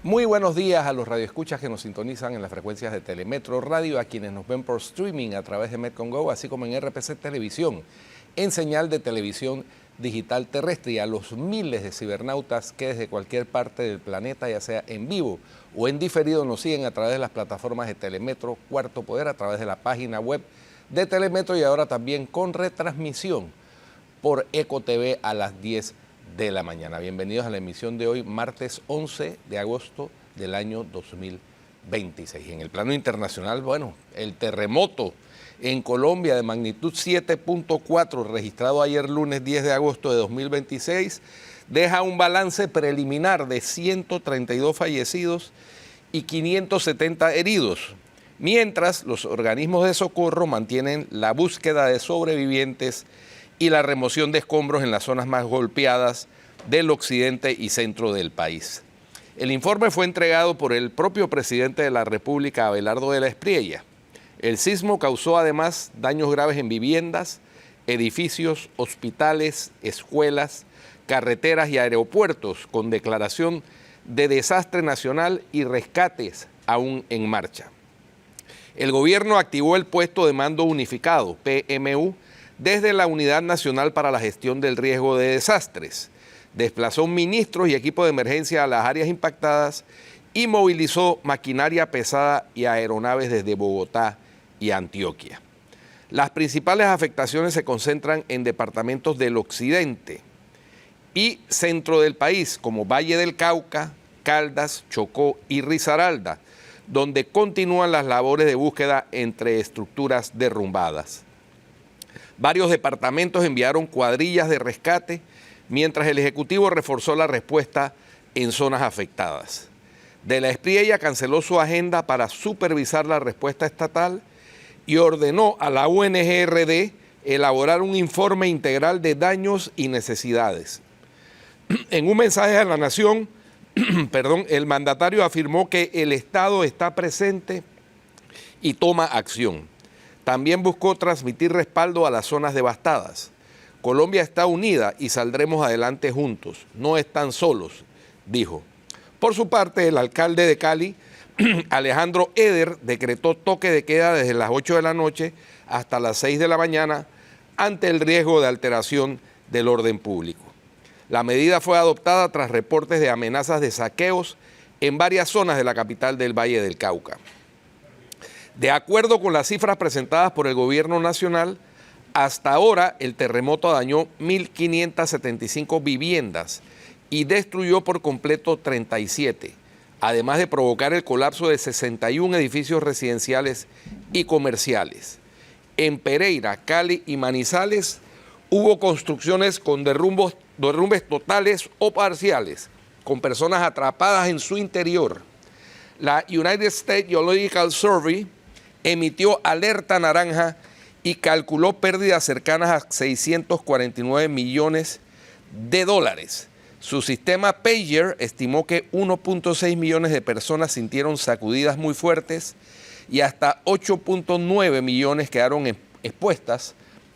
Muy buenos días a los radioescuchas que nos sintonizan en las frecuencias de Telemetro Radio, a quienes nos ven por streaming a través de Metcongo, así como en RPC Televisión, en señal de televisión digital terrestre, y a los miles de cibernautas que desde cualquier parte del planeta, ya sea en vivo o en diferido, nos siguen a través de las plataformas de Telemetro Cuarto Poder, a través de la página web de Telemetro y ahora también con retransmisión por Eco TV a las 10 de la mañana. Bienvenidos a la emisión de hoy, martes 11 de agosto del año 2026. En el plano internacional, bueno, el terremoto en Colombia de magnitud 7.4, registrado ayer lunes 10 de agosto de 2026, deja un balance preliminar de 132 fallecidos y 570 heridos, mientras los organismos de socorro mantienen la búsqueda de sobrevivientes y la remoción de escombros en las zonas más golpeadas del occidente y centro del país. El informe fue entregado por el propio presidente de la República, Abelardo de la Espriella. El sismo causó además daños graves en viviendas, edificios, hospitales, escuelas, carreteras y aeropuertos, con declaración de desastre nacional y rescates aún en marcha. El gobierno activó el puesto de mando unificado, PMU, desde la Unidad Nacional para la Gestión del Riesgo de Desastres. Desplazó ministros y equipos de emergencia a las áreas impactadas y movilizó maquinaria pesada y aeronaves desde Bogotá y Antioquia. Las principales afectaciones se concentran en departamentos del occidente y centro del país, como Valle del Cauca, Caldas, Chocó y Risaralda, donde continúan las labores de búsqueda entre estructuras derrumbadas. Varios departamentos enviaron cuadrillas de rescate, mientras el Ejecutivo reforzó la respuesta en zonas afectadas. De la Espriella canceló su agenda para supervisar la respuesta estatal y ordenó a la UNGRD elaborar un informe integral de daños y necesidades. En un mensaje a la Nación, el mandatario afirmó que el Estado está presente y toma acción. También buscó transmitir respaldo a las zonas devastadas. Colombia está unida y saldremos adelante juntos. No están solos, dijo. Por su parte, el alcalde de Cali, Alejandro Eder, decretó toque de queda desde las 8 de la noche hasta las 6 de la mañana ante el riesgo de alteración del orden público. La medida fue adoptada tras reportes de amenazas de saqueos en varias zonas de la capital del Valle del Cauca. De acuerdo con las cifras presentadas por el gobierno nacional, hasta ahora el terremoto dañó 1.575 viviendas y destruyó por completo 37, además de provocar el colapso de 61 edificios residenciales y comerciales. En Pereira, Cali y Manizales hubo construcciones con derrumbes totales o parciales, con personas atrapadas en su interior. La United States Geological Survey emitió alerta naranja y calculó pérdidas cercanas a 649 millones de dólares. Su sistema Pager estimó que 1.6 millones de personas sintieron sacudidas muy fuertes y hasta 8.9 millones quedaron expuestas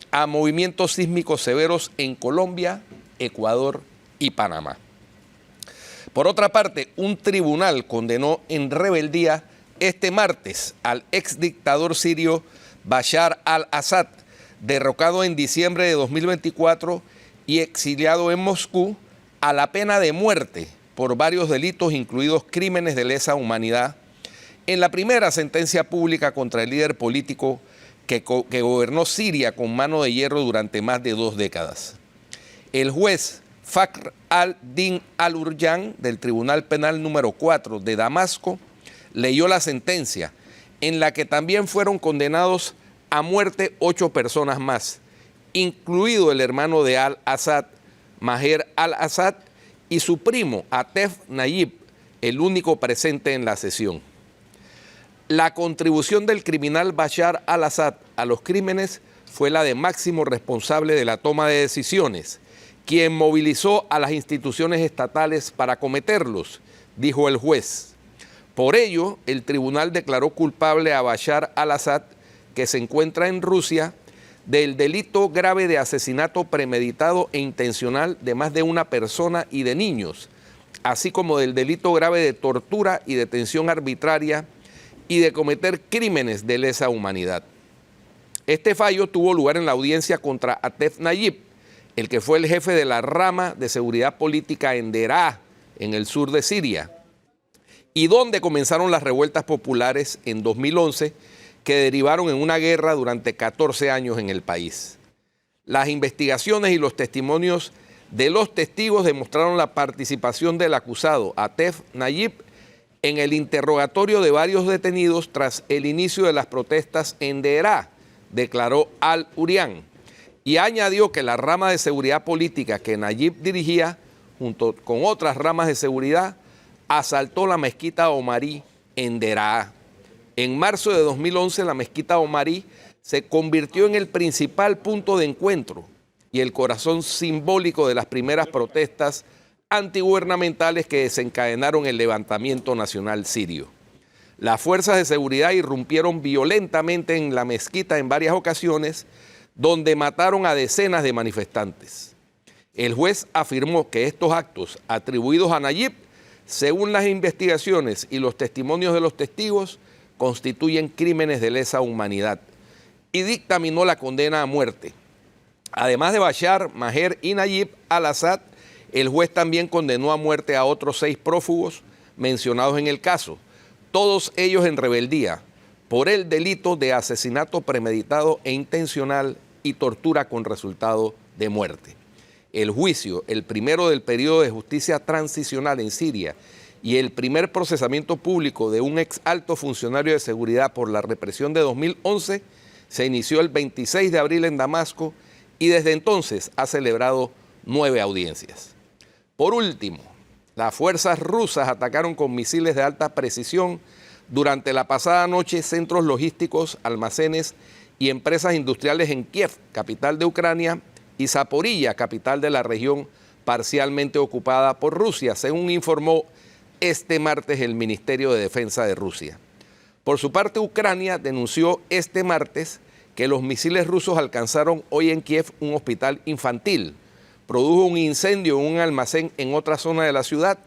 a movimientos sísmicos severos en Colombia, Ecuador y Panamá. Por otra parte, un tribunal condenó en rebeldía este martes al exdictador sirio Bashar al-Assad, derrocado en diciembre de 2024 y exiliado en Moscú, a la pena de muerte por varios delitos, incluidos crímenes de lesa humanidad, en la primera sentencia pública contra el líder político que gobernó Siria con mano de hierro durante más de 2 décadas. El juez Fakhr al-Din al-Urjan del Tribunal Penal número 4 de Damasco leyó la sentencia, en la que también fueron condenados a muerte 8 personas más, incluido el hermano de al-Assad, Maher al-Assad, y su primo, Atef Nayib, el único presente en la sesión. La contribución del criminal Bashar al-Assad a los crímenes fue la de máximo responsable de la toma de decisiones, quien movilizó a las instituciones estatales para cometerlos, dijo el juez. Por ello, el tribunal declaró culpable a Bashar al-Assad, que se encuentra en Rusia, del delito grave de asesinato premeditado e intencional de más de una persona y de niños, así como del delito grave de tortura y detención arbitraria y de cometer crímenes de lesa humanidad. Este fallo tuvo lugar en la audiencia contra Atef Nayib, el que fue el jefe de la rama de seguridad política en Deraa, en el sur de Siria, y donde comenzaron las revueltas populares en 2011 que derivaron en una guerra durante 14 años en el país. Las investigaciones y los testimonios de los testigos demostraron la participación del acusado, Atef Nayib, en el interrogatorio de varios detenidos tras el inicio de las protestas en Deraa, declaró Al-Urian, y añadió que la rama de seguridad política que Nayib dirigía, junto con otras ramas de seguridad, asaltó la mezquita omarí en Deraa. En marzo de 2011, la mezquita omarí se convirtió en el principal punto de encuentro y el corazón simbólico de las primeras protestas antigubernamentales que desencadenaron el levantamiento nacional sirio. Las fuerzas de seguridad irrumpieron violentamente en la mezquita en varias ocasiones, donde mataron a decenas de manifestantes. El juez afirmó que estos actos atribuidos a Nayib, según las investigaciones y los testimonios de los testigos, constituyen crímenes de lesa humanidad y dictaminó la condena a muerte. Además de Bashar, Maher y Nayib al-Assad, el juez también condenó a muerte a otros 6 prófugos mencionados en el caso, todos ellos en rebeldía, por el delito de asesinato premeditado e intencional y tortura con resultado de muerte. El juicio, el primero del periodo de justicia transicional en Siria y el primer procesamiento público de un ex alto funcionario de seguridad por la represión de 2011, se inició el 26 de abril en Damasco y desde entonces ha celebrado 9 audiencias. Por último, las fuerzas rusas atacaron con misiles de alta precisión durante la pasada noche centros logísticos, almacenes y empresas industriales en Kiev, capital de Ucrania, y Zaporilla, capital de la región parcialmente ocupada por Rusia, según informó este martes el Ministerio de Defensa de Rusia. Por su parte, Ucrania denunció este martes que los misiles rusos alcanzaron hoy en Kiev un hospital infantil, produjo un incendio en un almacén en otra zona de la ciudad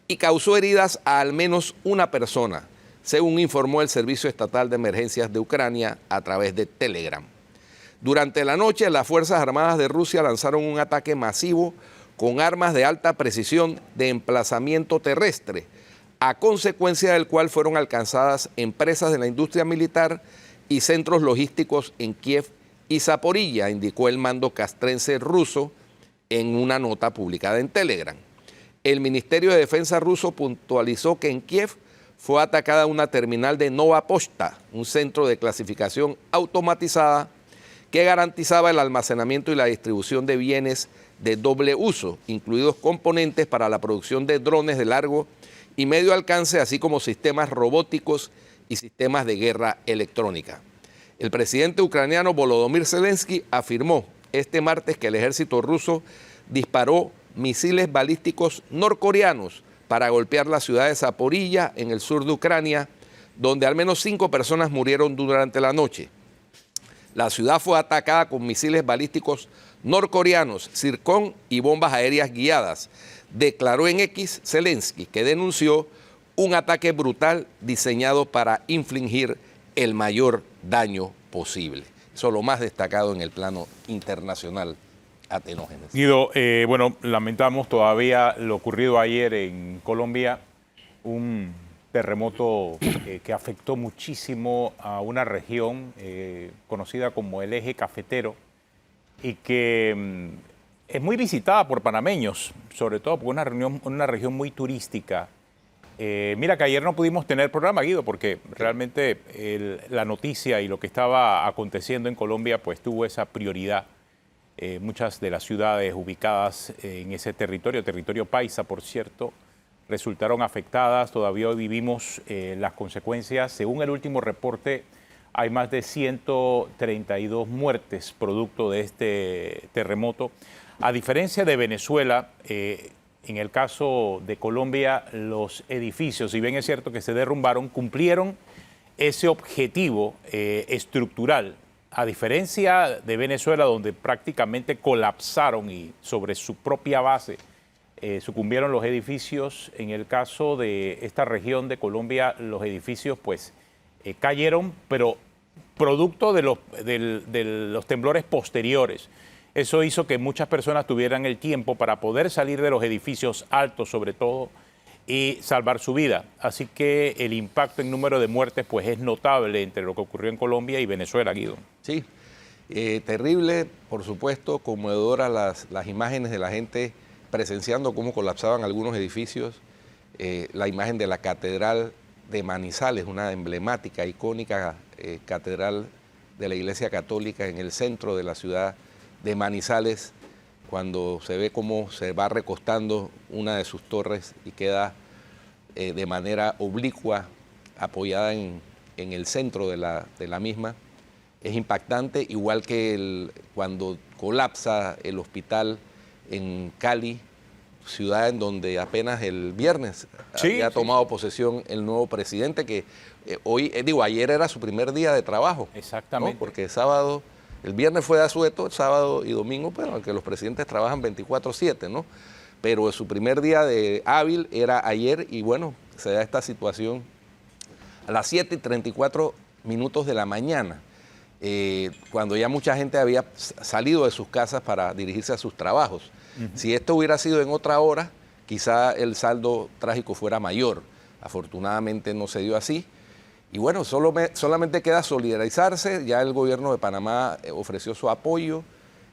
y causó heridas a al menos una persona, según informó el Servicio Estatal de Emergencias de Ucrania a través de Telegram. Durante la noche, las Fuerzas Armadas de Rusia lanzaron un ataque masivo con armas de alta precisión de emplazamiento terrestre, a consecuencia del cual fueron alcanzadas empresas de la industria militar y centros logísticos en Kiev y Zaporilla, indicó el mando castrense ruso en una nota publicada en Telegram. El Ministerio de Defensa ruso puntualizó que en Kiev fue atacada una terminal de Nova Pochta, un centro de clasificación automatizada que garantizaba el almacenamiento y la distribución de bienes de doble uso, incluidos componentes para la producción de drones de largo y medio alcance, así como sistemas robóticos y sistemas de guerra electrónica. El presidente ucraniano Volodymyr Zelensky afirmó este martes que el ejército ruso disparó misiles balísticos norcoreanos para golpear la ciudad de Zaporilla, en el sur de Ucrania, donde al menos 5 personas murieron durante la noche. La ciudad fue atacada con misiles balísticos norcoreanos, Zircon y bombas aéreas guiadas, declaró en X Zelensky, que denunció un ataque brutal diseñado para infligir el mayor daño posible. Eso es lo más destacado en el plano internacional, Atenógenes. Guido, lamentamos todavía lo ocurrido ayer en Colombia, un terremoto que afectó muchísimo a una región conocida como el Eje Cafetero y que es muy visitada por panameños, sobre todo por una región muy turística. Mira que ayer no pudimos tener programa, Guido, porque realmente la noticia y lo que estaba aconteciendo en Colombia pues tuvo esa prioridad. Muchas de las ciudades ubicadas en ese territorio paisa, por cierto, resultaron afectadas. Todavía hoy vivimos las consecuencias. Según el último reporte, hay más de 132 muertes producto de este terremoto. A diferencia de Venezuela, en el caso de Colombia, los edificios, si bien es cierto que se derrumbaron, cumplieron ese objetivo estructural. A diferencia de Venezuela, donde prácticamente colapsaron y sobre su propia base sucumbieron los edificios. En el caso de esta región de Colombia, los edificios pues cayeron, pero producto de los temblores posteriores. Eso hizo que muchas personas tuvieran el tiempo para poder salir de los edificios altos, sobre todo, y salvar su vida. Así que el impacto en número de muertes pues es notable entre lo que ocurrió en Colombia y Venezuela, Guido. Sí, terrible, por supuesto, conmovedora las imágenes de la gente presenciando cómo colapsaban algunos edificios. La imagen de la Catedral de Manizales, una emblemática, icónica catedral de la Iglesia Católica en el centro de la ciudad de Manizales, cuando se ve cómo se va recostando una de sus torres y queda de manera oblicua apoyada en el centro de la misma. Es impactante, igual que cuando colapsa el hospital en Cali, ciudad en donde apenas el viernes había tomado posesión el nuevo presidente, que ayer era su primer día de trabajo. Exactamente. ¿No? Porque el viernes fue de asueto, sábado y domingo, pero aunque los presidentes trabajan 24/7, ¿no? Pero su primer día de hábil era ayer y bueno, se da esta situación a las 7:34 de la mañana, cuando ya mucha gente había salido de sus casas para dirigirse a sus trabajos. Si esto hubiera sido en otra hora, quizá el saldo trágico fuera mayor. Afortunadamente no se dio así. Y bueno, solamente queda solidarizarse. Ya el gobierno de Panamá ofreció su apoyo.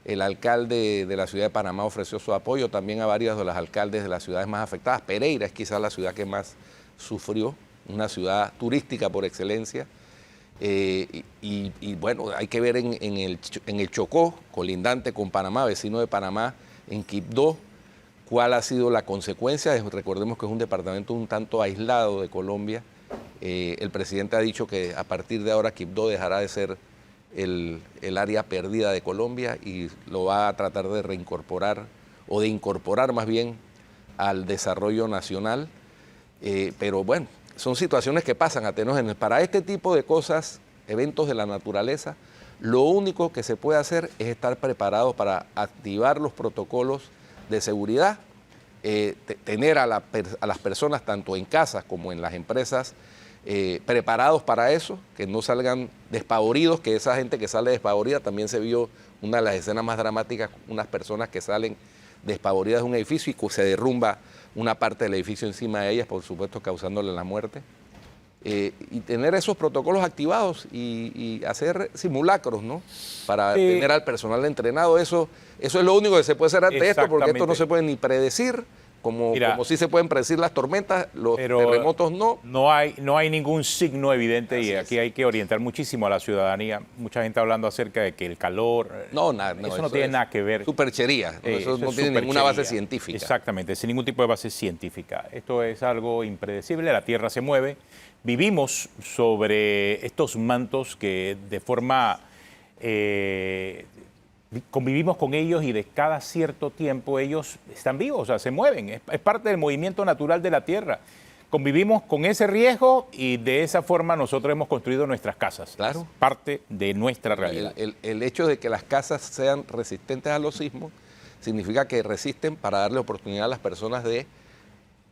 El alcalde de la ciudad de Panamá ofreció su apoyo también a varios de los alcaldes de las ciudades más afectadas. Pereira es quizás la ciudad que más sufrió, una ciudad turística por excelencia. Y bueno, hay que ver en el Chocó, colindante con Panamá, vecino de Panamá, en Quibdó, cuál ha sido la consecuencia. Recordemos que es un departamento un tanto aislado de Colombia. El presidente ha dicho que a partir de ahora Quibdó dejará de ser el área perdida de Colombia y lo va a tratar de reincorporar, o de incorporar más bien al desarrollo nacional. Pero bueno, son situaciones que pasan, Atenógenes. Para este tipo de cosas, eventos de la naturaleza, lo único que se puede hacer es estar preparados para activar los protocolos de seguridad, tener a las personas tanto en casas como en las empresas preparados para eso, que no salgan despavoridos, que esa gente que sale despavorida, también se vio una de las escenas más dramáticas, unas personas que salen despavoridas de un edificio y se derrumba una parte del edificio encima de ellas, por supuesto causándole la muerte. Y tener esos protocolos activados y hacer simulacros, ¿no? Para tener al personal entrenado. Eso es lo único que se puede hacer ante esto, porque esto no se puede ni predecir, como sí se pueden predecir las tormentas, los terremotos no. No hay ningún signo evidente. Así y aquí hay que orientar muchísimo a la ciudadanía. Mucha gente hablando acerca de que el calor... Eso no tiene nada que ver. Superchería. Eso no tiene ninguna base científica. Exactamente, sin ningún tipo de base científica. Esto es algo impredecible, la Tierra se mueve. Vivimos sobre estos mantos que de forma... convivimos con ellos y de cada cierto tiempo ellos están vivos, o sea, se mueven. Es parte del movimiento natural de la Tierra. Convivimos con ese riesgo y de esa forma nosotros hemos construido nuestras casas. Claro. Es parte de nuestra realidad. El hecho de que las casas sean resistentes a los sismos significa que resisten para darle oportunidad a las personas de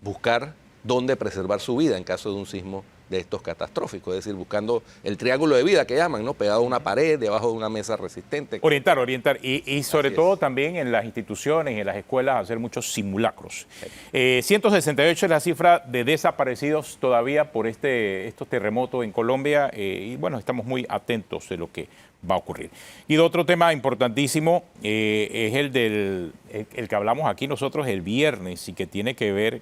buscar dónde preservar su vida en caso de un sismo de estos catastróficos, es decir, buscando el triángulo de vida que llaman, ¿no? Pegado a una pared, debajo de una mesa resistente. Orientar y sobre todo también en las instituciones y en las escuelas hacer muchos simulacros. 168 es la cifra de desaparecidos todavía por estos terremotos en Colombia y bueno, estamos muy atentos de lo que va a ocurrir. Y de otro tema importantísimo es el que hablamos aquí nosotros el viernes y que tiene que ver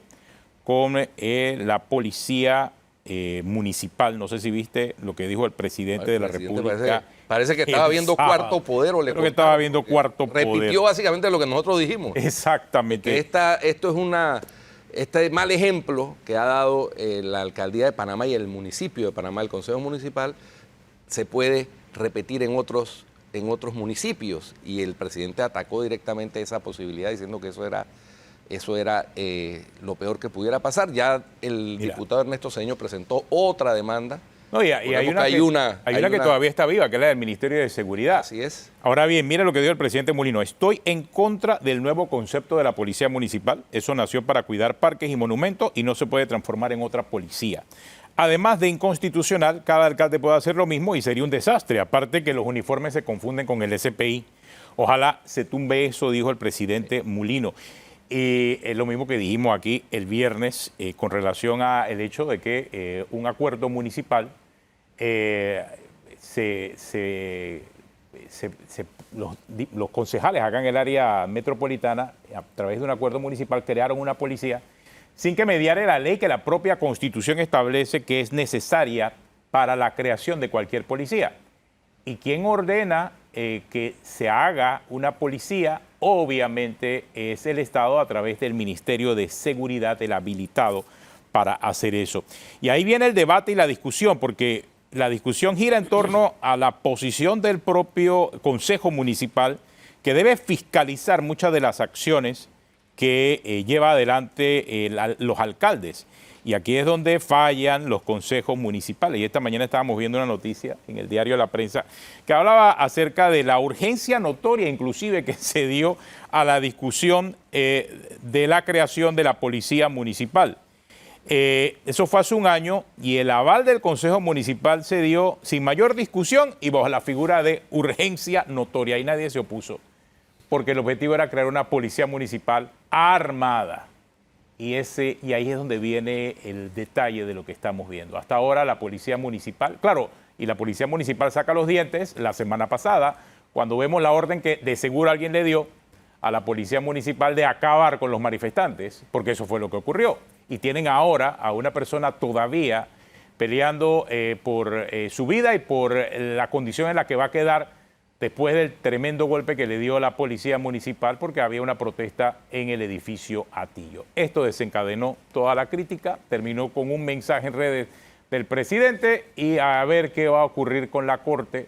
con la policía municipal. No sé si viste lo que dijo el presidente de la República. Parece que estaba viendo Cuarto Poder. Creo que estaba viendo Cuarto Poder. Repitió básicamente lo que nosotros dijimos. Exactamente. Esto es este mal ejemplo que ha dado la Alcaldía de Panamá y el municipio de Panamá, el Consejo Municipal, se puede repetir en otros municipios. Y el presidente atacó directamente esa posibilidad diciendo que eso era lo peor que pudiera pasar. Ya el diputado Ernesto Cedeño presentó otra demanda No, y hay una que todavía está viva, que es la del Ministerio de Seguridad. Así es. Ahora bien, mire lo que dijo el presidente Mulino. Estoy en contra del nuevo concepto de la policía municipal. Eso nació para cuidar parques y monumentos y no se puede transformar en otra policía. Además de inconstitucional, cada alcalde puede hacer lo mismo y sería un desastre. Aparte que los uniformes se confunden con el SPI. Ojalá se tumbe eso, dijo el presidente Mulino. Es lo mismo que dijimos aquí el viernes con relación al hecho de que un acuerdo municipal los concejales acá en el área metropolitana, a través de un acuerdo municipal, crearon una policía sin que mediare la ley que la propia Constitución establece que es necesaria para la creación de cualquier policía. ¿Y quién ordena que se haga una policía? Obviamente es el Estado a través del Ministerio de Seguridad, el habilitado para hacer eso. Y ahí viene el debate y la discusión, porque la discusión gira en torno a la posición del propio Consejo Municipal, que debe fiscalizar muchas de las acciones que lleva adelante los alcaldes. Y aquí es donde fallan los consejos municipales. Y esta mañana estábamos viendo una noticia en el diario La Prensa que hablaba acerca de la urgencia notoria inclusive que se dio a la discusión de la creación de la policía municipal. Eso fue hace un año y el aval del Consejo Municipal se dio sin mayor discusión y bajo la figura de urgencia notoria. Y nadie se opuso, porque el objetivo era crear una policía municipal armada. Y ahí es donde viene el detalle de lo que estamos viendo. Hasta ahora la policía municipal, claro, y la policía municipal saca los dientes la semana pasada, cuando vemos la orden que de seguro alguien le dio a la policía municipal de acabar con los manifestantes, porque eso fue lo que ocurrió. Y tienen ahora a una persona todavía peleando por su vida y por la condición en la que va a quedar después del tremendo golpe que le dio la policía municipal porque había una protesta en el edificio Atillo. Esto desencadenó toda la crítica, terminó con un mensaje en redes del presidente y a ver qué va a ocurrir con la Corte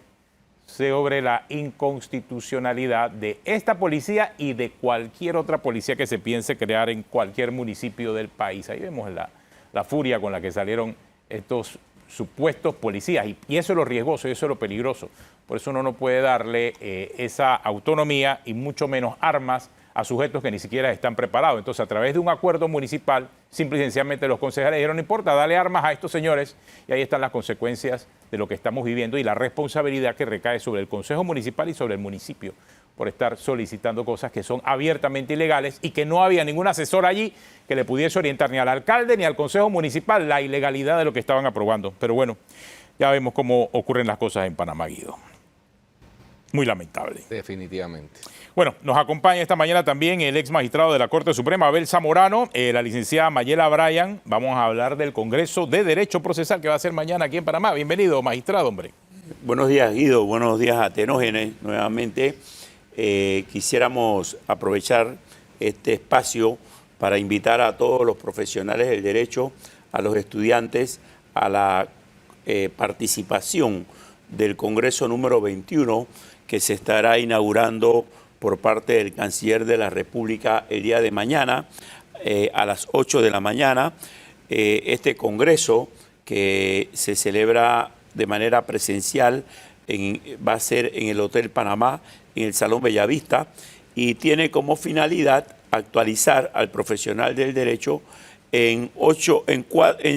sobre la inconstitucionalidad de esta policía y de cualquier otra policía que se piense crear en cualquier municipio del país. Ahí vemos la furia con la que salieron estos supuestos policías y eso es lo riesgoso y eso es lo peligroso. Por eso uno no puede darle esa autonomía y mucho menos armas a sujetos que ni siquiera están preparados. Entonces, a través de un acuerdo municipal, simple y sencillamente los concejales dijeron, no importa, dale armas a estos señores, y ahí están las consecuencias de lo que estamos viviendo y la responsabilidad que recae sobre el Consejo Municipal y sobre el municipio por estar solicitando cosas que son abiertamente ilegales y que no había ningún asesor allí que le pudiese orientar ni al alcalde ni al Consejo Municipal la ilegalidad de lo que estaban aprobando. Pero bueno, ya vemos cómo ocurren las cosas en Panamá, Guido. Muy lamentable. Definitivamente. Bueno, nos acompaña esta mañana también el ex magistrado de la Corte Suprema, Abel Zamorano, la licenciada Mayela Bryan. Vamos a hablar del Congreso de Derecho Procesal que va a ser mañana aquí en Panamá. Bienvenido, magistrado, hombre. Buenos días, Guido. Buenos días a Tenógenes. Nuevamente, quisiéramos aprovechar este espacio para invitar a todos los profesionales del derecho, a los estudiantes, a la participación del Congreso número 21 que se estará inaugurando por parte del Canciller de la República el día de mañana a las 8 de la mañana. Este Congreso que se celebra de manera presencial va a ser en el Hotel Panamá, en el Salón Bellavista, y tiene como finalidad actualizar al profesional del derecho en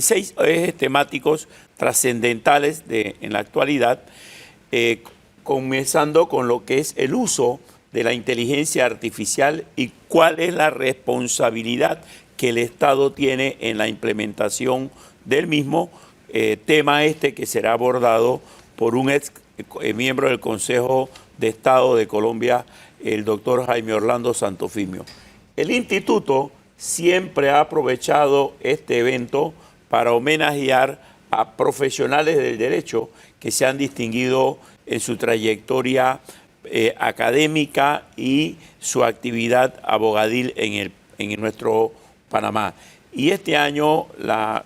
6 ejes temáticos trascendentales en la actualidad, comenzando con lo que es el uso de la inteligencia artificial y cuál es la responsabilidad que el Estado tiene en la implementación del mismo, tema que será abordado por un ex miembro del Consejo de Estado de Colombia, el doctor Jaime Orlando Santofimio. El Instituto siempre ha aprovechado este evento para homenajear a profesionales del derecho que se han distinguido en su trayectoria académica y su actividad abogadil en nuestro Panamá. Y este año la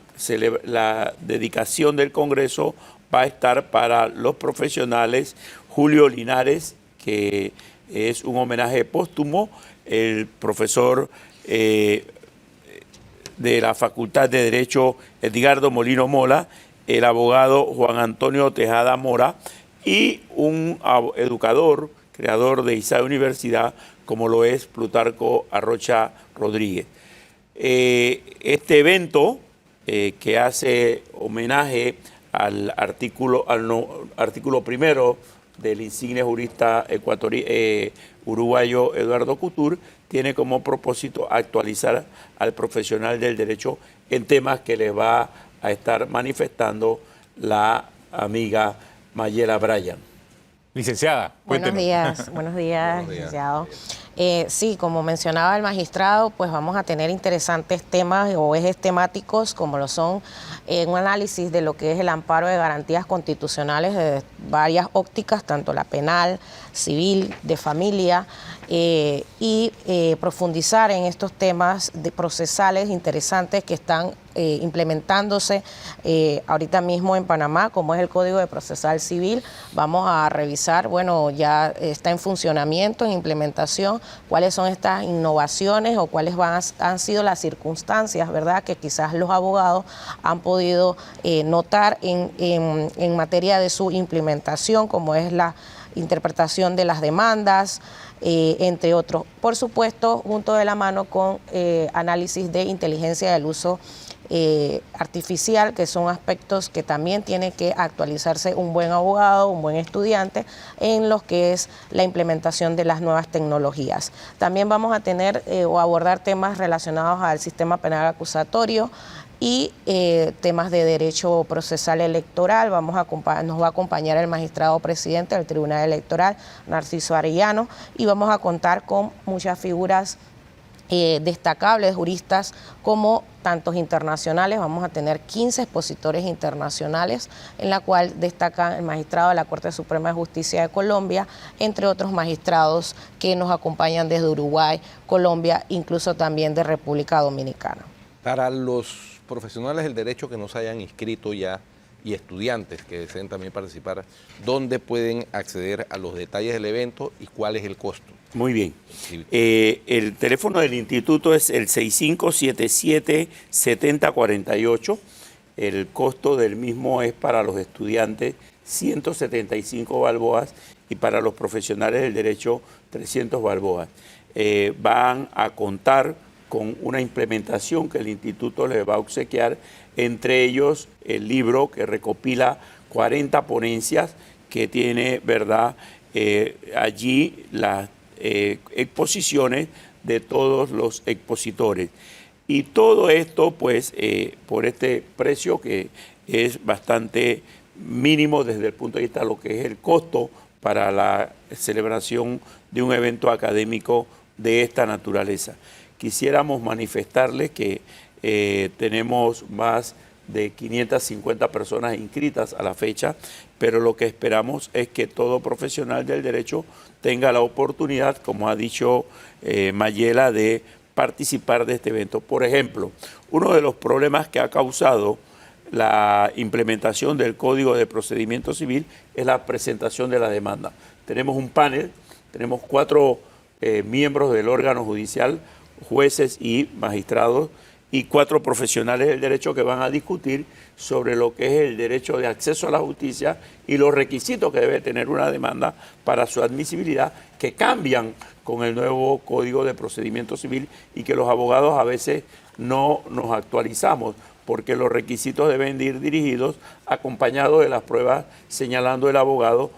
dedicación del Congreso va a estar para los profesionales Julio Linares, que es un homenaje póstumo, el profesor de la Facultad de Derecho Edgardo Molino Mola el abogado Juan Antonio Tejada Mora y un educador, creador de ISAE Universidad, como lo es Plutarco Arrocha Rodríguez. Este evento que hace homenaje al artículo primero del insigne jurista uruguayo Eduardo Couture, tiene como propósito actualizar al profesional del derecho en temas que les va a estar manifestando la amiga Mayela Bryan. Licenciada, buenos cuéntenos. buenos días, licenciado. Sí, como mencionaba el magistrado, pues vamos a tener interesantes temas o ejes temáticos como lo son un análisis de lo que es el amparo de garantías constitucionales de varias ópticas, tanto la penal, civil, de familia, y profundizar en estos temas procesales interesantes que están implementándose ahorita mismo en Panamá, como es el Código de Procesal Civil. Vamos a revisar, bueno, ya está en funcionamiento, en implementación, cuáles son estas innovaciones o cuáles han sido las circunstancias, ¿verdad?, que quizás los abogados han podido notar en materia de su implementación, como es la interpretación de las demandas, entre otros. Por supuesto, junto de la mano con análisis de inteligencia del uso artificial, que son aspectos que también tiene que actualizarse un buen abogado, un buen estudiante, en lo que es la implementación de las nuevas tecnologías. También vamos a tener o abordar temas relacionados al sistema penal acusatorio y temas de derecho procesal electoral. Nos va a acompañar el magistrado presidente del Tribunal Electoral, Narciso Arellano, y vamos a contar con muchas figuras destacables, juristas como tantos internacionales. Vamos a tener 15 expositores internacionales, en la cual destacan el magistrado de la Corte Suprema de Justicia de Colombia, entre otros magistrados que nos acompañan desde Uruguay, Colombia, incluso también de República Dominicana. Para los profesionales del derecho que no se hayan inscrito ya y estudiantes que deseen también participar, ¿dónde pueden acceder a los detalles del evento y cuál es el costo? Muy bien. El teléfono del instituto es el 6577-7048. El costo del mismo es para los estudiantes 175 balboas y para los profesionales del derecho 300 balboas. Van a contar con una implementación que el instituto les va a obsequiar, entre ellos el libro que recopila 40 ponencias que tiene, ¿verdad?, allí las exposiciones de todos los expositores. Y todo esto, pues, por este precio que es bastante mínimo desde el punto de vista de lo que es el costo para la celebración de un evento académico de esta naturaleza. Quisiéramos manifestarles que tenemos más de 550 personas inscritas a la fecha, pero lo que esperamos es que todo profesional del derecho tenga la oportunidad, como ha dicho Mayela, de participar de este evento. Por ejemplo, uno de los problemas que ha causado la implementación del Código de Procedimiento Civil es la presentación de la demanda. Tenemos un panel, tenemos 4 miembros del órgano judicial, jueces y magistrados, y 4 profesionales del derecho que van a discutir sobre lo que es el derecho de acceso a la justicia y los requisitos que debe tener una demanda para su admisibilidad, que cambian con el nuevo Código de Procedimiento Civil y que los abogados a veces no nos actualizamos, porque los requisitos deben ir dirigidos acompañados de las pruebas, señalando el abogado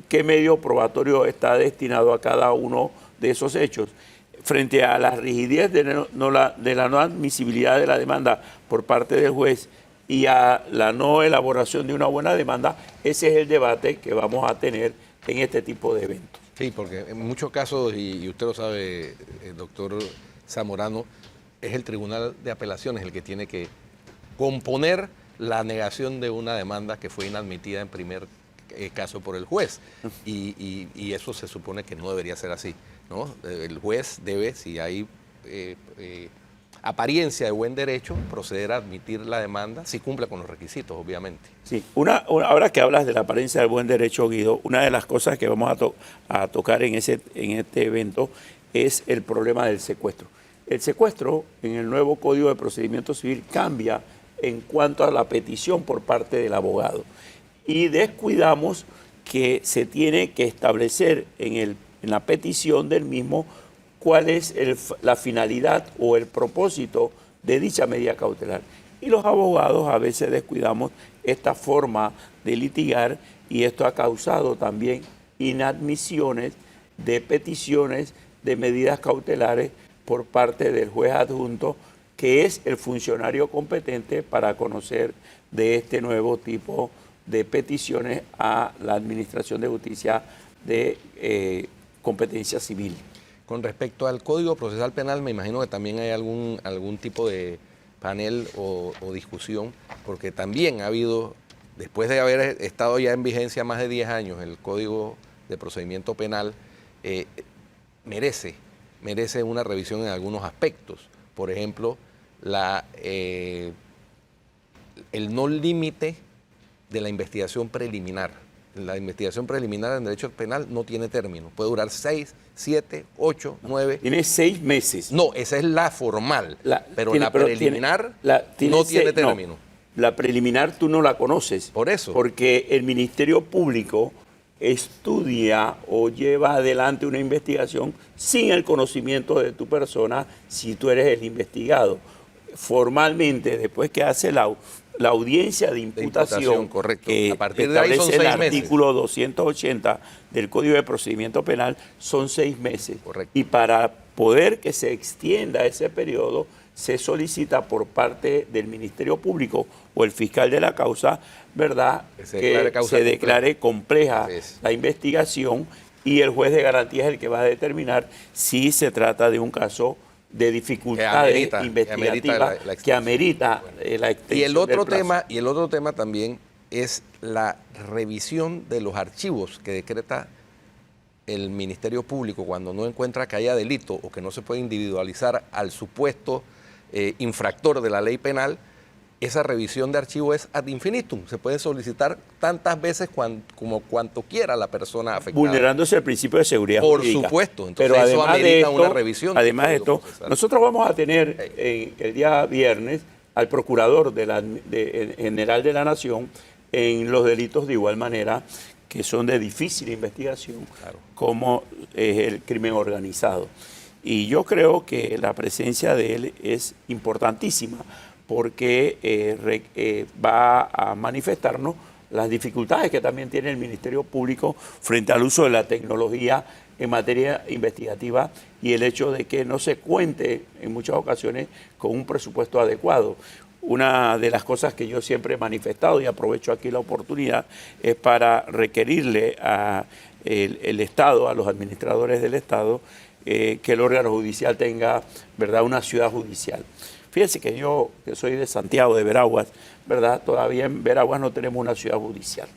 qué medio probatorio está destinado a cada uno de esos hechos. Frente a la rigidez de la no admisibilidad de la demanda por parte del juez y a la no elaboración de una buena demanda, ese es el debate que vamos a tener en este tipo de eventos. Sí, porque en muchos casos, y usted lo sabe, el doctor Zamorano, es el Tribunal de Apelaciones el que tiene que componer la negación de una demanda que fue inadmitida en primer caso por el juez. Y eso se supone que no debería ser así, ¿no? El juez debe, si hay apariencia de buen derecho, proceder a admitir la demanda si cumple con los requisitos, obviamente. Sí, ahora que hablas de la apariencia del buen derecho, Guido, una de las cosas que vamos a tocar en este evento es el problema del secuestro. El secuestro en el nuevo Código de Procedimiento Civil cambia en cuanto a la petición por parte del abogado. Y descuidamos que se tiene que establecer en la petición del mismo cuál es la finalidad o el propósito de dicha medida cautelar. Y los abogados a veces descuidamos esta forma de litigar y esto ha causado también inadmisiones de peticiones de medidas cautelares por parte del juez adjunto, que es el funcionario competente para conocer de este nuevo tipo de peticiones a la Administración de Justicia de competencia civil. Con respecto al Código Procesal Penal, me imagino que también hay algún tipo de panel o discusión, porque también ha habido, después de haber estado ya en vigencia más de 10 años, el Código de Procedimiento Penal merece una revisión en algunos aspectos. Por ejemplo, el no límite de la investigación preliminar. La investigación preliminar en derecho penal no tiene término. Puede durar 6, 7, 8, 9. Tiene 6 meses. No, esa es la formal. Pero la preliminar no tiene término. No, la preliminar tú no la conoces. Por eso. Porque el Ministerio Público estudia o lleva adelante una investigación sin el conocimiento de tu persona si tú eres el investigado. Formalmente, después que hace la audiencia de imputación, correcto. que a partir de ahí son establece 6 el meses. artículo 280 del Código de Procedimiento Penal, son 6 meses. Correcto. Y para poder que se extienda ese periodo, se solicita por parte del Ministerio Público o el fiscal de la causa, ¿verdad?, que se declare compleja la investigación, y el juez de garantía es el que va a determinar si se trata de un caso de dificultades investigativas que amerita la extensión. Y el otro tema también es la revisión de los archivos que decreta el Ministerio Público cuando no encuentra que haya delito o que no se puede individualizar al supuesto infractor de la ley penal. Esa revisión de archivo es ad infinitum. Se puede solicitar tantas veces como cuanto quiera la persona afectada. Vulnerándose el principio de seguridad jurídica. Por supuesto. Entonces pero eso amerita una revisión. Además de esto, nosotros vamos a tener el día viernes al Procurador General de la Nación en los delitos de igual manera que son de difícil investigación, claro, como es el crimen organizado. Y yo creo que la presencia de él es importantísima porque va a manifestarnos las dificultades que también tiene el Ministerio Público frente al uso de la tecnología en materia investigativa y el hecho de que no se cuente en muchas ocasiones con un presupuesto adecuado. Una de las cosas que yo siempre he manifestado, y aprovecho aquí la oportunidad, es para requerirle al Estado, a los administradores del Estado, que el órgano judicial tenga, ¿verdad?, una ciudad judicial. Fíjense que yo, que soy de Santiago, de Veraguas, ¿verdad?, todavía en Veraguas no tenemos una ciudad judicial.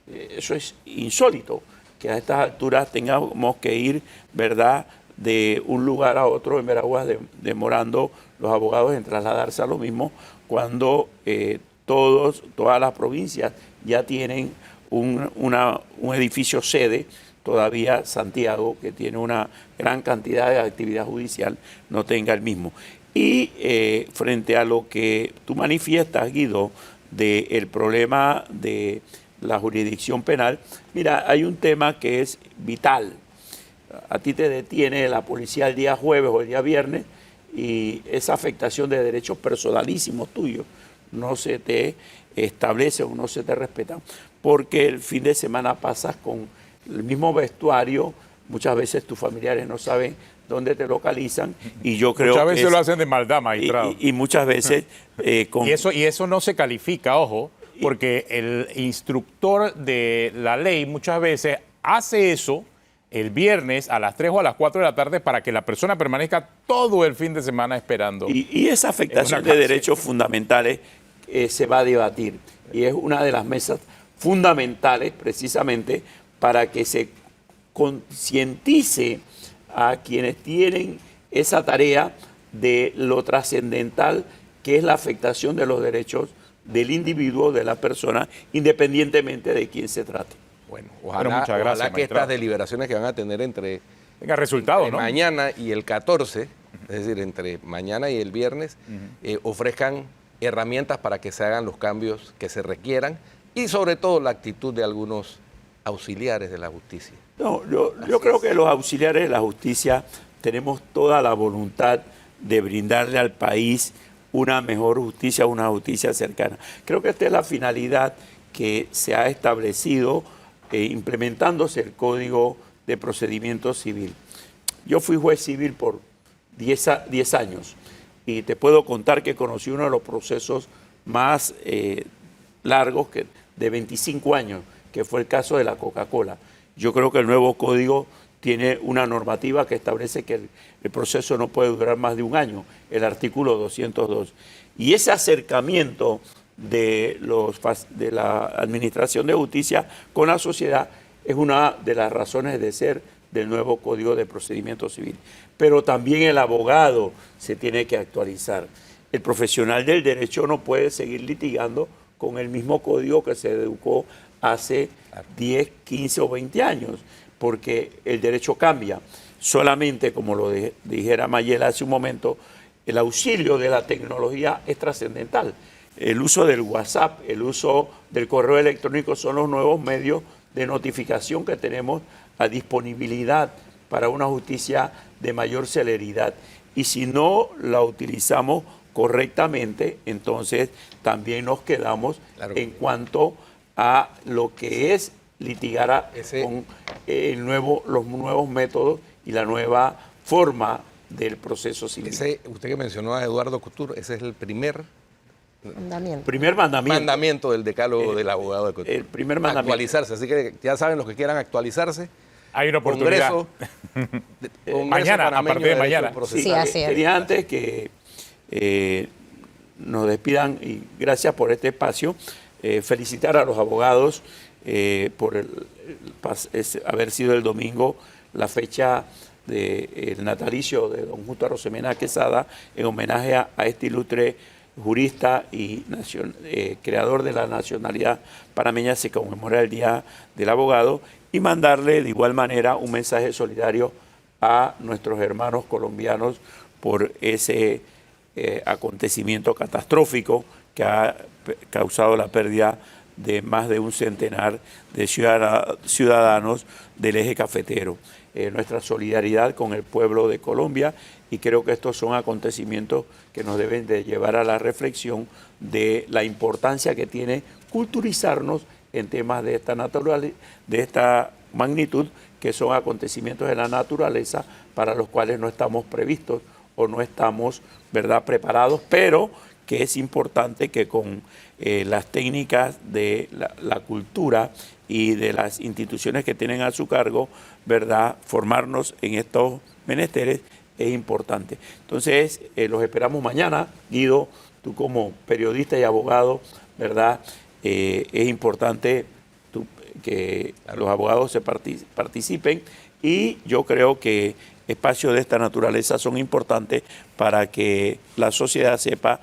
Eso es insólito, que a estas alturas tengamos que ir, ¿verdad?, de un lugar a otro en Veraguas, demorando los abogados en trasladarse a lo mismo, cuando todas las provincias ya tienen un edificio sede. Todavía Santiago, que tiene una gran cantidad de actividad judicial, no tenga el mismo. Y frente a lo que tú manifiestas, Guido, del problema de la jurisdicción penal, mira, hay un tema que es vital. A ti te detiene la policía el día jueves o el día viernes y esa afectación de derechos personalísimos tuyos no se te establece o no se te respeta, porque el fin de semana pasas con el mismo vestuario, muchas veces tus familiares no saben dónde te localizan, y yo creo muchas veces lo hacen de maldad, magistrado. Y muchas veces... y eso no se califica, ojo, porque el instructor de la ley muchas veces hace eso el viernes a las 3 o a las 4 de la tarde para que la persona permanezca todo el fin de semana esperando. Y esa afectación de derechos fundamentales se va a debatir, y es una de las mesas fundamentales precisamente para que se concientice a quienes tienen esa tarea de lo trascendental que es la afectación de los derechos del individuo, de la persona, independientemente de quién se trate. Bueno, ojalá que estas deliberaciones que van a tener entre mañana y el 14, es decir, entre mañana y el viernes, ofrezcan herramientas para que se hagan los cambios que se requieran y sobre todo la actitud de algunos auxiliares de la justicia. No, yo creo que los auxiliares de la justicia tenemos toda la voluntad de brindarle al país una mejor justicia, una justicia cercana. Creo que esta es la finalidad que se ha establecido implementándose el Código de Procedimiento Civil. Yo fui juez civil por 10 años y te puedo contar que conocí uno de los procesos más largos de 25 años, que fue el caso de la Coca-Cola. Yo creo que el nuevo código tiene una normativa que establece que el proceso no puede durar más de un año, el artículo 202. Y ese acercamiento de la Administración de Justicia con la sociedad es una de las razones de ser del nuevo Código de Procedimiento Civil. Pero también el abogado se tiene que actualizar. El profesional del derecho no puede seguir litigando con el mismo código que se educó hace 10, 15 o 20 años, porque el derecho cambia. Solamente, como lo dijera Mayela hace un momento, el auxilio de la tecnología es trascendental. El uso del WhatsApp, el uso del correo electrónico son los nuevos medios de notificación que tenemos a disponibilidad para una justicia de mayor celeridad. Y si no la utilizamos correctamente, entonces también nos quedamos en cuanto a lo que es litigar con los nuevos métodos y la nueva forma del proceso civil. Usted que mencionó a Eduardo Couture, ese es el primer mandamiento del decálogo del abogado de Couture. El primer mandamiento. Actualizarse, así que ya saben los que quieran actualizarse. Hay una oportunidad. Congreso mañana, a partir de mañana. Sí, así es. Quería antes que nos despidan y gracias por este espacio, felicitar a los abogados por haber sido el domingo la fecha del natalicio de don Justo Arosemena Quesada, en homenaje a este ilustre jurista y creador de la nacionalidad panameña. Se conmemora el Día del Abogado, y mandarle de igual manera un mensaje solidario a nuestros hermanos colombianos por ese acontecimiento catastrófico que ha causado la pérdida de más de un centenar de ciudadanos del eje cafetero. Nuestra solidaridad con el pueblo de Colombia, y creo que estos son acontecimientos que nos deben de llevar a la reflexión de la importancia que tiene culturizarnos en temas de esta magnitud, que son acontecimientos de la naturaleza para los cuales no estamos previstos o no estamos, ¿verdad?, preparados, pero que es importante que con las técnicas de la cultura y de las instituciones que tienen a su cargo, ¿verdad?, formarnos en estos menesteres es importante. Entonces, los esperamos mañana. Guido, tú como periodista y abogado, ¿verdad?, es importante que los abogados se participen, y yo creo que espacios de esta naturaleza son importantes para que la sociedad sepa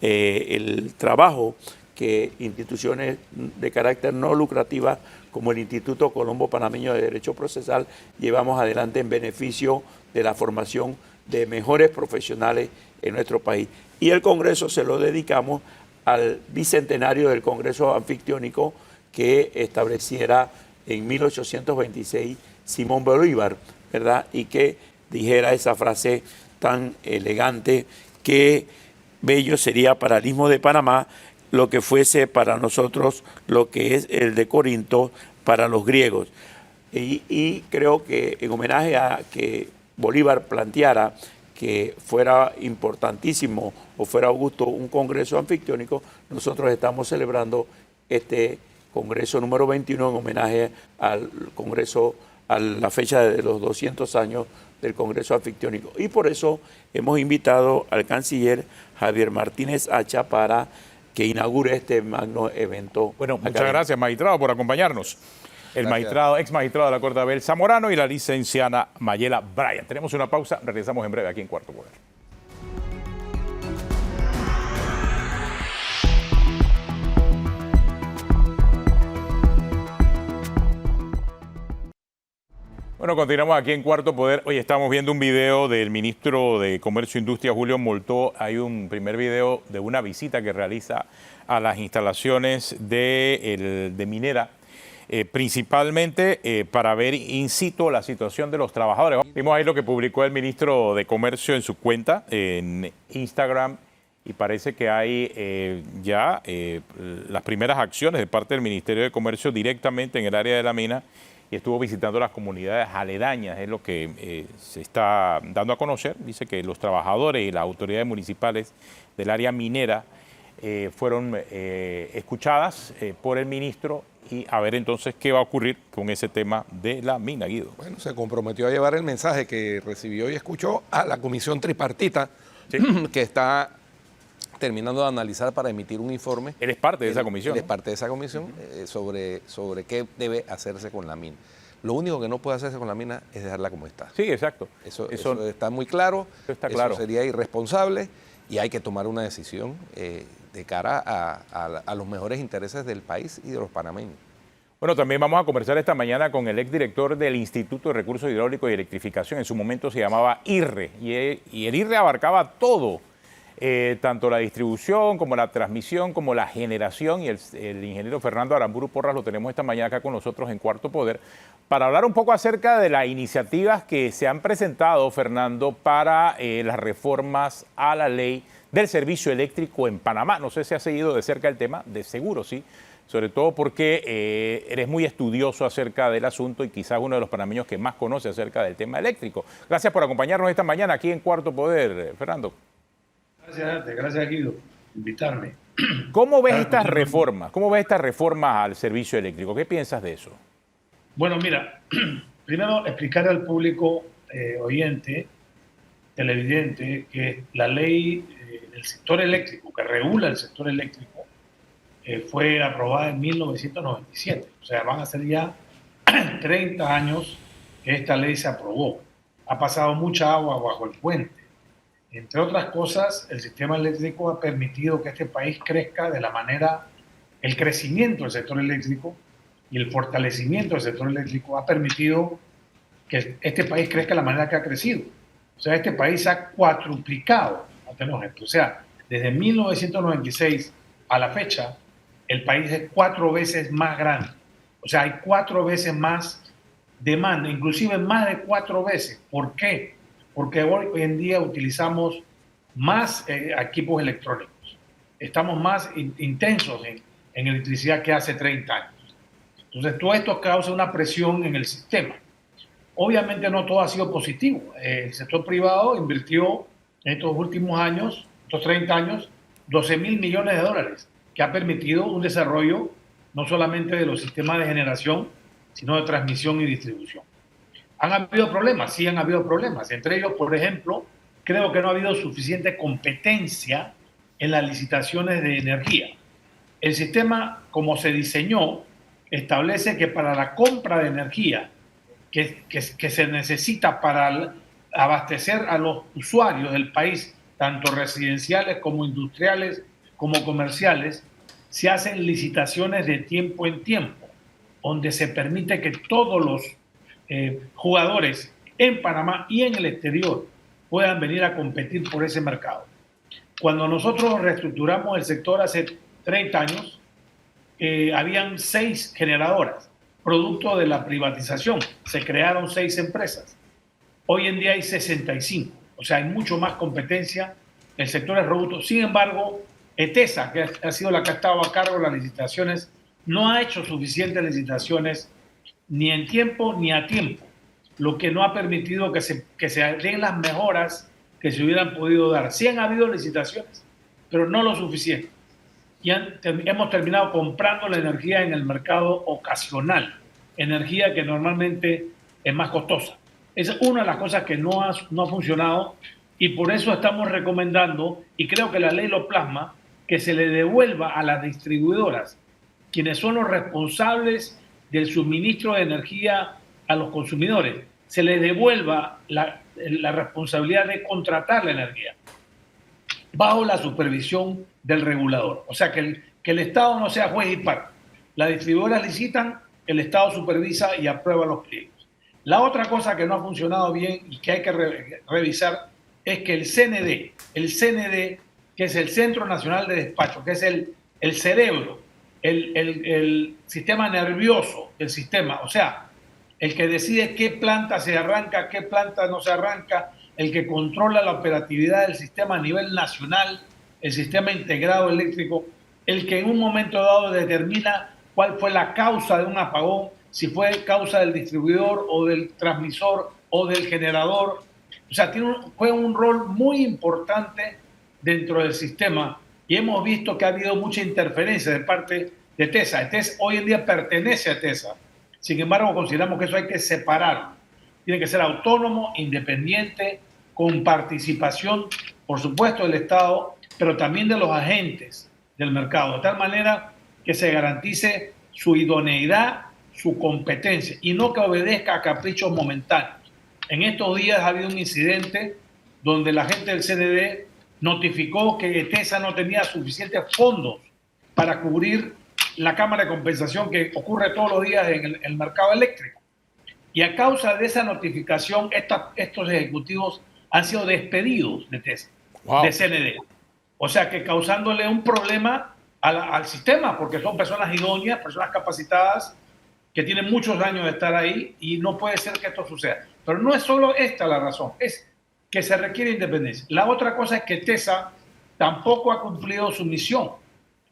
el trabajo que instituciones de carácter no lucrativa como el Instituto Colombo Panameño de Derecho Procesal llevamos adelante en beneficio de la formación de mejores profesionales en nuestro país. Y el Congreso se lo dedicamos al bicentenario del Congreso Anfictiónico que estableciera en 1826 Simón Bolívar, ¿verdad? Y que dijera esa frase tan elegante: que bello sería para el Istmo de Panamá lo que fuese para nosotros lo que es el de Corinto para los griegos. Y creo que en homenaje a que Bolívar planteara que fuera importantísimo o fuera augusto un congreso anfictiónico, nosotros estamos celebrando este congreso número 21 en homenaje al congreso, a la fecha de los 200 años del Congreso Anfictiónico. Y por eso hemos invitado al canciller Javier Martínez Hacha para que inaugure este magno evento. Bueno, muchas gracias, magistrado, por acompañarnos. El magistrado, ex magistrado de la Corte Abel Zamorano, y la licenciada Mayela Bryan. Tenemos una pausa, regresamos en breve aquí en Cuarto Poder. Bueno, continuamos aquí en Cuarto Poder. Hoy estamos viendo un video del ministro de Comercio e Industria, Julio Moltó. Hay un primer video de una visita que realiza a las instalaciones de Minera, principalmente para ver in situ la situación de los trabajadores. Vimos ahí lo que publicó el ministro de Comercio en su cuenta en Instagram y parece que hay ya las primeras acciones de parte del Ministerio de Comercio directamente en el área de la mina, y estuvo visitando las comunidades aledañas, es lo que se está dando a conocer. Dice que los trabajadores y las autoridades municipales del área minera fueron escuchadas por el ministro, y a ver entonces qué va a ocurrir con ese tema de la mina, Guido. Bueno, se comprometió a llevar el mensaje que recibió y escuchó a la comisión tripartita, Sí. que está terminando de analizar para emitir un informe. Él es parte de esa comisión. Él es parte de esa comisión sobre qué debe hacerse con la mina. Lo único que no puede hacerse con la mina es dejarla como está. Sí, exacto. Eso está muy claro. Eso está claro. Sería irresponsable y hay que tomar una decisión de cara a los mejores intereses del país y de los panameños. Bueno, también vamos a conversar esta mañana con el exdirector del Instituto de Recursos Hidráulicos y Electrificación. En su momento se llamaba IRRE, y el IRRE abarcaba todo, tanto la distribución como la transmisión como la generación, y el ingeniero Fernando Aramburu Porras lo tenemos esta mañana acá con nosotros en Cuarto Poder para hablar un poco acerca de las iniciativas que se han presentado, Fernando, para las reformas a la ley del servicio eléctrico en Panamá. No sé si has seguido de cerca el tema, de seguro sí, sobre todo porque eres muy estudioso acerca del asunto y quizás uno de los panameños que más conoce acerca del tema eléctrico. Gracias por acompañarnos esta mañana aquí en Cuarto Poder, Fernando. Gracias Guido, por invitarme. ¿Cómo ves estas reformas? ¿Cómo ves estas reformas al servicio eléctrico? ¿Qué piensas de eso? Bueno, mira, primero explicar al público oyente, televidente, que la ley del sector eléctrico, que regula el sector eléctrico, fue aprobada en 1997. O sea, van a ser ya 30 años que esta ley se aprobó. Ha pasado mucha agua bajo el puente. Entre otras cosas, el sistema eléctrico ha permitido que este país crezca de la manera, el crecimiento del sector eléctrico y el fortalecimiento del sector eléctrico ha permitido que este país crezca de la manera que ha crecido. O sea, este país ha cuadruplicado, o sea, desde 1996 a la fecha, el país es 4 veces más grande. O sea, hay 4 veces más demanda, inclusive más de 4 veces. ¿Por qué? Porque hoy en día utilizamos más equipos electrónicos. Estamos más intensos en electricidad que hace 30 años. Entonces, todo esto causa una presión en el sistema. Obviamente no todo ha sido positivo. El sector privado invirtió en estos últimos años, estos 30 años, $12.000 millones, que ha permitido un desarrollo no solamente de los sistemas de generación, sino de transmisión y distribución. ¿Han habido problemas? Sí, han habido problemas. Entre ellos, por ejemplo, creo que no ha habido suficiente competencia en las licitaciones de energía. El sistema, como se diseñó, establece que para la compra de energía que se necesita para abastecer a los usuarios del país, tanto residenciales como industriales como comerciales, se hacen licitaciones de tiempo en tiempo, donde se permite que todos los jugadores en Panamá y en el exterior puedan venir a competir por ese mercado. Cuando nosotros reestructuramos el sector hace 30 años, habían 6 generadoras, producto de la privatización. Se crearon 6 empresas. Hoy en día hay 65, o sea, hay mucho más competencia. El sector es robusto. Sin embargo, ETESA, que ha sido la que ha estado a cargo de las licitaciones, no ha hecho suficientes licitaciones ni en tiempo ni a tiempo, lo que no ha permitido que se den las mejoras que se hubieran podido dar. Sí han habido licitaciones, pero no lo suficiente. Y hemos terminado comprando la energía en el mercado ocasional, energía que normalmente es más costosa. Es una de las cosas que no ha funcionado, y por eso estamos recomendando, y creo que la ley lo plasma, que se le devuelva a las distribuidoras, quienes son los responsables del suministro de energía a los consumidores, se les devuelva la responsabilidad de contratar la energía bajo la supervisión del regulador. O sea, que el Estado no sea juez y parte. Las distribuidoras licitan, el Estado supervisa y aprueba los pliegos. La otra cosa que no ha funcionado bien y que hay que revisar es que el CND, que es el Centro Nacional de Despacho, que es el cerebro, el sistema nervioso del sistema, o sea, el que decide qué planta se arranca, qué planta no se arranca, el que controla la operatividad del sistema a nivel nacional, el sistema integrado eléctrico, el que en un momento dado determina cuál fue la causa de un apagón, si fue causa del distribuidor o del transmisor o del generador. O sea, juega un rol muy importante dentro del sistema y hemos visto que ha habido mucha interferencia de parte de TESA. TESA hoy en día pertenece a TESA. Sin embargo, consideramos que eso hay que separarlo. Tiene que ser autónomo, independiente, con participación, por supuesto, del Estado, pero también de los agentes del mercado, de tal manera que se garantice su idoneidad, su competencia, y no que obedezca a caprichos momentáneos. En estos días ha habido un incidente donde la gente del CND notificó que TESA no tenía suficientes fondos para cubrir la cámara de compensación que ocurre todos los días en el mercado eléctrico. Y a causa de esa notificación, estos ejecutivos han sido despedidos de TESA, de CND. O sea que causándole un problema al sistema, porque son personas idóneas, personas capacitadas, que tienen muchos años de estar ahí y no puede ser que esto suceda. Pero no es solo esta la razón, es que se requiere independencia. La otra cosa es que TESA tampoco ha cumplido su misión.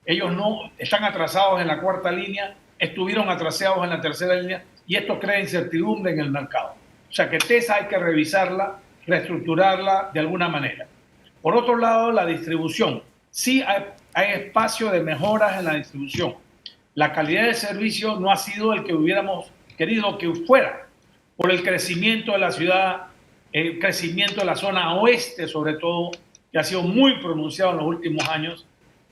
Ellos no están atrasados en la cuarta línea, estuvieron atrasados en la tercera línea y esto crea incertidumbre en el mercado. O sea que TESA hay que revisarla, reestructurarla de alguna manera. Por otro lado, la distribución. Sí hay espacio de mejoras en la distribución. La calidad del servicio no ha sido el que hubiéramos querido que fuera, por el crecimiento de la ciudad, el crecimiento de la zona oeste sobre todo, que ha sido muy pronunciado en los últimos años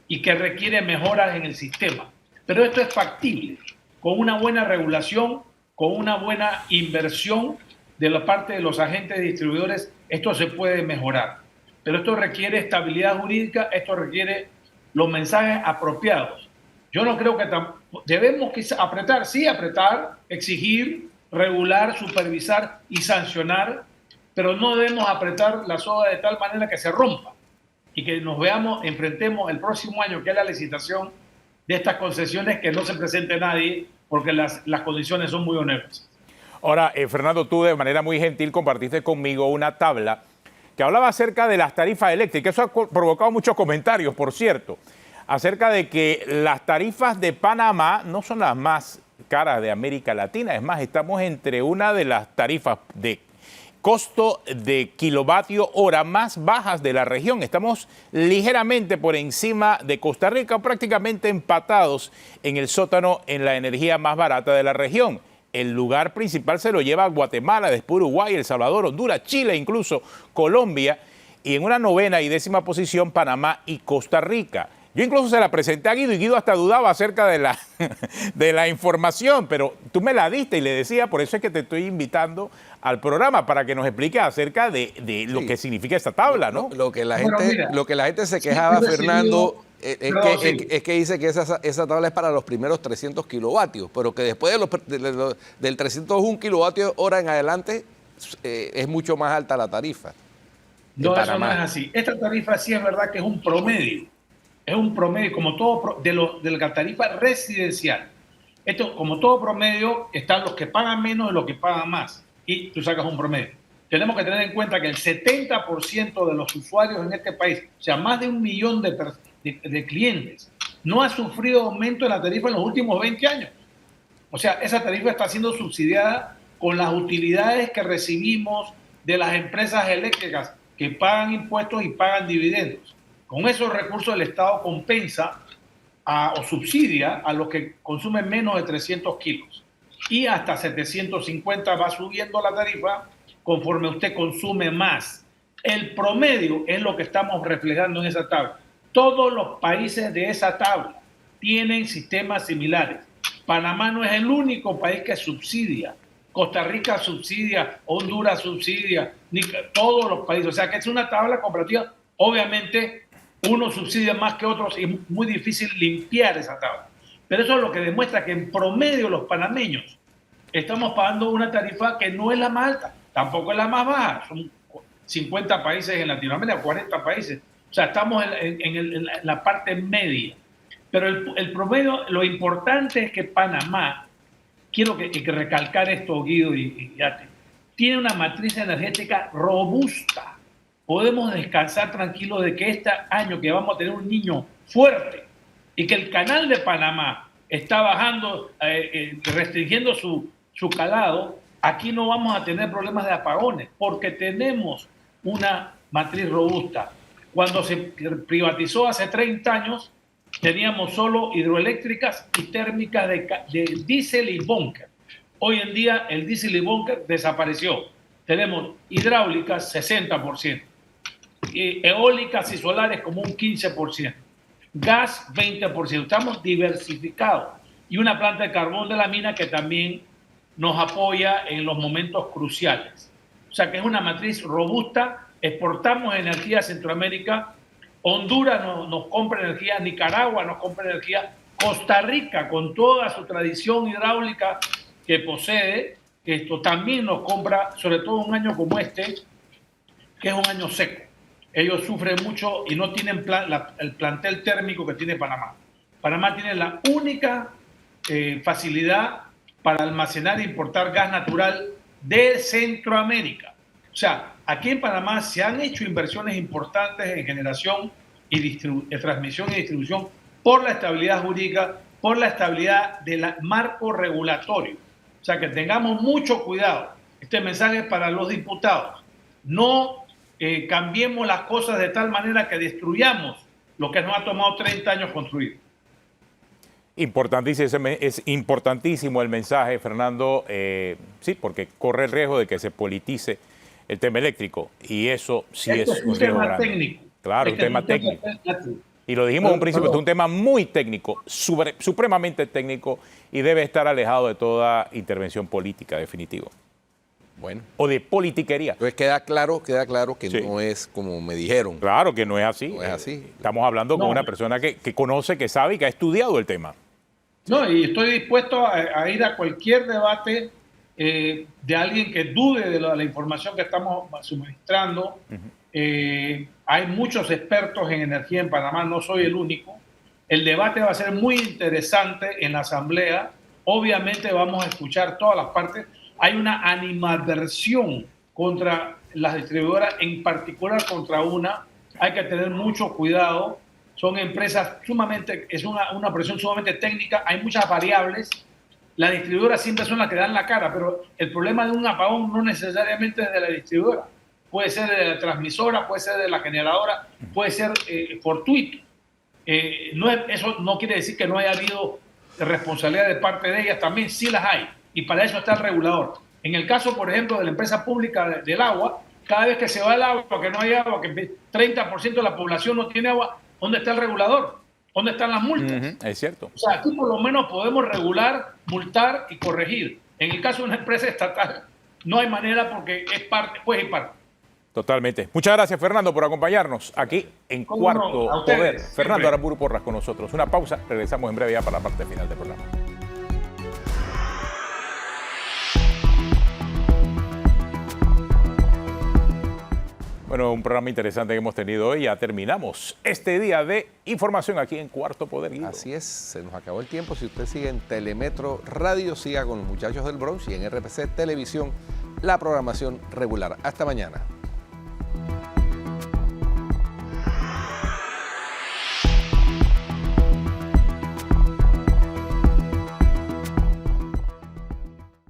y que requiere mejoras en el sistema. Pero esto es factible. Con una buena regulación, con una buena inversión de la parte de los agentes distribuidores, esto se puede mejorar. Pero esto requiere estabilidad jurídica, esto requiere los mensajes apropiados. Yo no creo que debemos apretar, sí apretar, exigir, regular, supervisar y sancionar, pero no debemos apretar la soga de tal manera que se rompa y que nos enfrentemos el próximo año, que es la licitación de estas concesiones, que no se presente nadie porque las condiciones son muy onerosas. Ahora, Fernando, tú de manera muy gentil compartiste conmigo una tabla que hablaba acerca de las tarifas eléctricas. Eso ha provocado muchos comentarios, por cierto, acerca de que las tarifas de Panamá no son las más caras de América Latina. Es más, estamos entre una de las tarifas de costo de kilovatio hora más bajas de la región. Estamos ligeramente por encima de Costa Rica, prácticamente empatados en el sótano en la energía más barata de la región. El lugar principal se lo lleva Guatemala, después Uruguay, El Salvador, Honduras, Chile, incluso Colombia. Y en una novena y 10ª posición, Panamá y Costa Rica. Yo incluso se la presenté a Guido y Guido hasta dudaba acerca de la información, pero tú me la diste y le decía, por eso es que te estoy invitando al programa, para que nos expliques acerca de lo que significa esta tabla, ¿no? Lo que la gente se quejaba, Fernando, es que dice que esa tabla es para los primeros 300 kilovatios, pero que después del 301 kilovatios hora en adelante es mucho más alta la tarifa. No, eso no es así. Esta tarifa sí es verdad que es un promedio. Es un promedio, como todo, de la tarifa residencial. Esto, como todo promedio, están los que pagan menos y los que pagan más. Y tú sacas un promedio. Tenemos que tener en cuenta que el 70% de los usuarios en este país, o sea, más de 1 millón de clientes, no ha sufrido aumento en la tarifa en los últimos 20 años. O sea, esa tarifa está siendo subsidiada con las utilidades que recibimos de las empresas eléctricas que pagan impuestos y pagan dividendos. Con esos recursos el Estado compensa o subsidia a los que consumen menos de 300 kilos. Y hasta 750 va subiendo la tarifa conforme usted consume más. El promedio es lo que estamos reflejando en esa tabla. Todos los países de esa tabla tienen sistemas similares. Panamá no es el único país que subsidia. Costa Rica subsidia, Honduras subsidia, todos los países. O sea que es una tabla comparativa. Obviamente, unos subsidian más que otros y es muy difícil limpiar esa tabla. Pero eso es lo que demuestra que en promedio los panameños estamos pagando una tarifa que no es la más alta, tampoco es la más baja. Son 50 países en Latinoamérica, 40 países. O sea, estamos en la parte media. Pero el promedio, lo importante es que Panamá, quiero que recalcar esto, Guido y Yate, tiene una matriz energética robusta. Podemos descansar tranquilos de que este año que vamos a tener un niño fuerte y que el canal de Panamá está bajando, restringiendo su calado, aquí no vamos a tener problemas de apagones porque tenemos una matriz robusta. Cuando se privatizó hace 30 años, teníamos solo hidroeléctricas y térmicas de diésel y búnker. Hoy en día el diésel y búnker desapareció. Tenemos hidráulicas 60%, y eólicas y solares como un 15%, gas 20%. Estamos diversificados. Y una planta de carbón de la mina que también nos apoya en los momentos cruciales. O sea que es una matriz robusta. Exportamos energía a Centroamérica. Honduras nos compra energía, Nicaragua nos compra energía, Costa Rica, con toda su tradición hidráulica que posee, esto también nos compra, sobre todo un año como este, que es un año seco. Ellos sufren mucho y no tienen el plantel térmico que tiene Panamá. Panamá tiene la única facilidad para almacenar e importar gas natural de Centroamérica. O sea, aquí en Panamá se han hecho inversiones importantes en generación y transmisión y distribución por la estabilidad jurídica, por la estabilidad del marco regulatorio. O sea, que tengamos mucho cuidado. Este mensaje es para los diputados. No cambiemos las cosas de tal manera que destruyamos lo que nos ha tomado 30 años construir. Es importantísimo el mensaje, Fernando, sí, porque corre el riesgo de que se politice el tema eléctrico y eso sí es un riesgo grande. Técnico. Claro, un tema técnico. Y lo dijimos en un principio, es un tema muy técnico, supremamente técnico y debe estar alejado de toda intervención política, definitivo. Bueno. O de politiquería. Entonces queda claro que sí, no es como me dijeron. Claro que no es así. No es así. Estamos hablando con una persona que conoce, que sabe y que ha estudiado el tema. No, y estoy dispuesto a ir a cualquier debate de alguien que dude de la información que estamos suministrando. Hay muchos expertos en energía en Panamá, no soy el único. El debate va a ser muy interesante en la Asamblea. Obviamente vamos a escuchar todas las partes. Hay una animadversión contra las distribuidoras, en particular contra una. Hay que tener mucho cuidado. Son empresas sumamente, es una presión sumamente técnica, hay muchas variables. Las distribuidoras siempre son las que dan la cara, pero el problema de un apagón no necesariamente es de la distribuidora. Puede ser de la transmisora, puede ser de la generadora, puede ser fortuito. Eso no quiere decir que no haya habido responsabilidad de parte de ellas, también sí las hay, y para eso está el regulador. En el caso, por ejemplo, de la empresa pública del agua, cada vez que se va el agua, que no hay agua, que 30% de la población no tiene agua, ¿dónde está el regulador? ¿Dónde están las multas? Es cierto. O sea, aquí por lo menos podemos regular, multar y corregir. En el caso de una empresa estatal, no hay manera porque es parte, juez y parte. Totalmente. Muchas gracias, Fernando, por acompañarnos aquí en Cuarto Poder. Fernando Aramburu Porras con nosotros. Una pausa, regresamos en breve ya para la parte final del programa. Bueno, un programa interesante que hemos tenido hoy. Ya terminamos este día de información aquí en Cuarto Poder. Guido. Así es, se nos acabó el tiempo. Si usted sigue en Telemetro Radio, siga con los muchachos del Bronx y en RPC Televisión la programación regular. Hasta mañana.